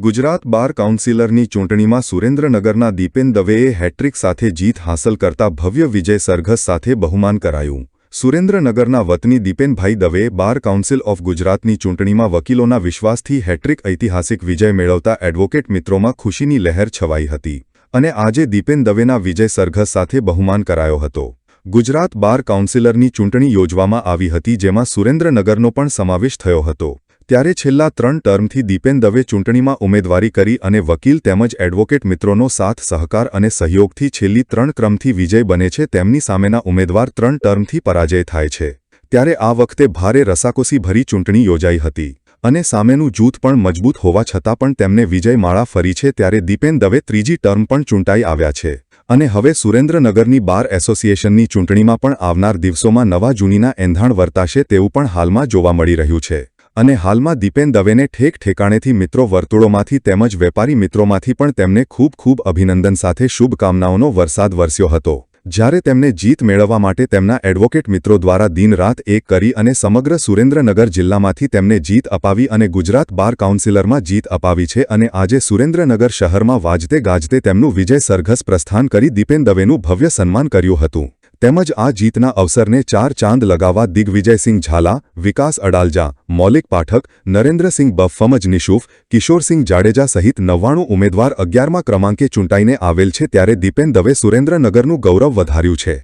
ગુજરાત બાર કાઉન્સિલરની ચૂંટણીમાં સુરેન્દ્રનગરના દીપેન દવેએ હેટ્રિક સાથે જીત હાંસલ કરતા ભવ્ય વિજય સરઘસ સાથે બહુમાન કરાયું। સુરેન્દ્રનગરના વતની દીપેનભાઈ દવેએ બાર કાઉન્સિલ ઓફ ગુજરાતની ચૂંટણીમાં વકીલોના વિશ્વાસથી હેટ્રિક ઐતિહાસિક વિજય મેળવતા એડવોકેટ મિત્રોમાં ખુશીની લહેર છવાઈ હતી અને આજે દીપેન દવેના વિજય સરઘસ સાથે બહુમાન કરાયો હતો। ગુજરાત બાર કાઉન્સિલરની ચૂંટણી યોજવામાં આવી હતી, જેમાં સુરેન્દ્રનગરનો પણ સમાવેશ થયો હતો। ત્યારે છેલ્લા 3 ટર્મથી દીપેન દવે ચૂંટણીમાં ઉમેદવારી કરી અને વકીલ તેમજ એડવોકેટ મિત્રોનો સાથ સહકાર અને સહયોગથી છેલ્લી 3 ક્રમથી વિજય બને છે। તેમની સામેના ઉમેદવાર 3 ટર્મથી પરાજય થાય છે। ત્યારે આ વખતે ભારે રસાકસી ભરી ચૂંટણી યોજાઈ હતી અને સામેનું જૂથ પણ મજબૂત હોવા છતાં પણ તેમને વિજય માળા ફરી છે। ત્યારે દીપેન દવે ત્રીજી ટર્મ પણ ચૂંટાઈ આવ્યા છે અને હવે સુરેન્દ્રનગરની બાર એસોસિએશનની ચૂંટણીમાં પણ આવનાર દિવસોમાં નવા જૂનીના એંધાણ વર્તાશે તેવું પણ હાલમાં જોવા મળી રહ્યું છે। અને હાલમાં દીપેન દવેને ઠેક ઠેકાણેથી મિત્રો વર્તુળોમાંથી તેમજ વેપારી મિત્રોમાંથી પણ તેમને ખૂબ ખૂબ અભિનંદન સાથે શુભકામનાઓનો વરસાદ વરસ્યો હતો, જ્યારે તેમને જીત મેળવવા માટે તેમના એડવોકેટ મિત્રો દ્વારા દિન રાત એક કરી અને સમગ્ર સુરેન્દ્રનગર જિલ્લામાંથી તેમને જીત અપાવી અને ગુજરાત બાર કાઉન્સિલરમાં જીત અપાવી છે। અને આજે સુરેન્દ્રનગર શહેરમાં વાજતે ગાજતે તેમનું વિજય સરઘસ પ્રસ્થાન કરી દીપેન દવેનું ભવ્ય સન્માન કર્યું હતું। તેમજ આ જીતના અવસરને 4 ચાંદ લગાવવા દિગ્વિજયસિંહ ઝાલા, વિકાસ અડાલજા, મૌલિક પાઠક, નરેન્દ્રસિંહ બફમજ નિશુફ, કિશોરસિંહ જાડેજા સહિત 99 ઉમેદવાર 11મા ક્રમાંકે ચૂંટાઈને આવેલ છે। ત્યારે દીપેન દવે સુરેન્દ્રનગરનું ગૌરવ વધાર્યું છે।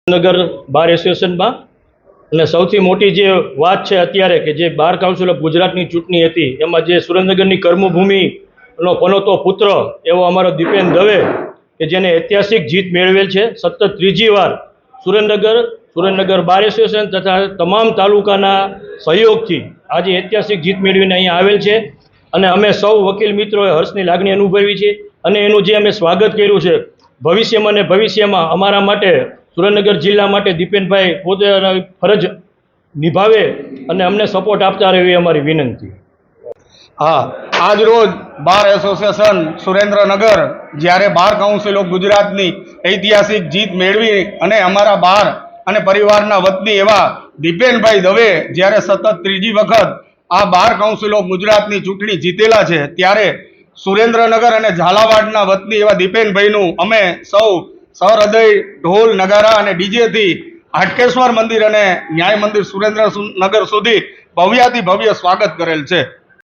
નગર બાર એસોસિએશનમાં અને સૌથી મોટી જે વાત છે અત્યારે કે જે બાર કાઉન્સિલ ઓફ ગુજરાતની ચૂંટણી હતી એમાં જે સુરેન્દ્રનગરની કર્મભૂમિનો પનોતો પુત્ર એવો અમારો દીપેન દવે કે જેને ઐતિહાસિક જીત મેળવેલ છે। સતત ત્રીજી વાર સુરેન્દ્રનગર બાર એસોસિએશન તથા તમામ તાલુકાના સહયોગથી આજે ઐતિહાસિક જીત મેળવીને અહીંયા આવેલ છે અને અમે સૌ વકીલ મિત્રોએ હર્ષની લાગણી અનુભવી છે અને એનું જે અમે સ્વાગત કર્યું છે। ભવિષ્યમાં અમારા માટે સુરેન્દ્રનગર જિલ્લા માટે દીપેનભાઈ પોતે ફરજ નિભાવે અને અમને સપોર્ટ આપતા રહે એવી અમારી વિનંતી। हाँ, आज रोज बार एसोसिएशन सुरेन्द्रनगर જ્યારે બાર કાઉન્સિલ ઓફ ગુજરાતની ઐતિહાસિક જીત મેળવી અને અમારા બાર અને પરિવારના વતની એવા દીપેનભાઈ દવે જ્યારે સતત ત્રીજી વખત આ બાર કાઉન્સિલ ઓફ ગુજરાતની ચૂંટણી જીતેલા છે, ત્યારે સુરેન્દ્રનગર અને ઝાલાવાડના વતની એવા દીપેનભાઈનું અમે સૌ સહૃદય ઢોલ નગારા અને ડીજેથી હાટકેશ્વર મંદિર અને ન્યાય મંદિર સુરેન્દ્રનગર સુધી ભવ્યાતિ ભવ્ય સ્વાગત કરેલ છે।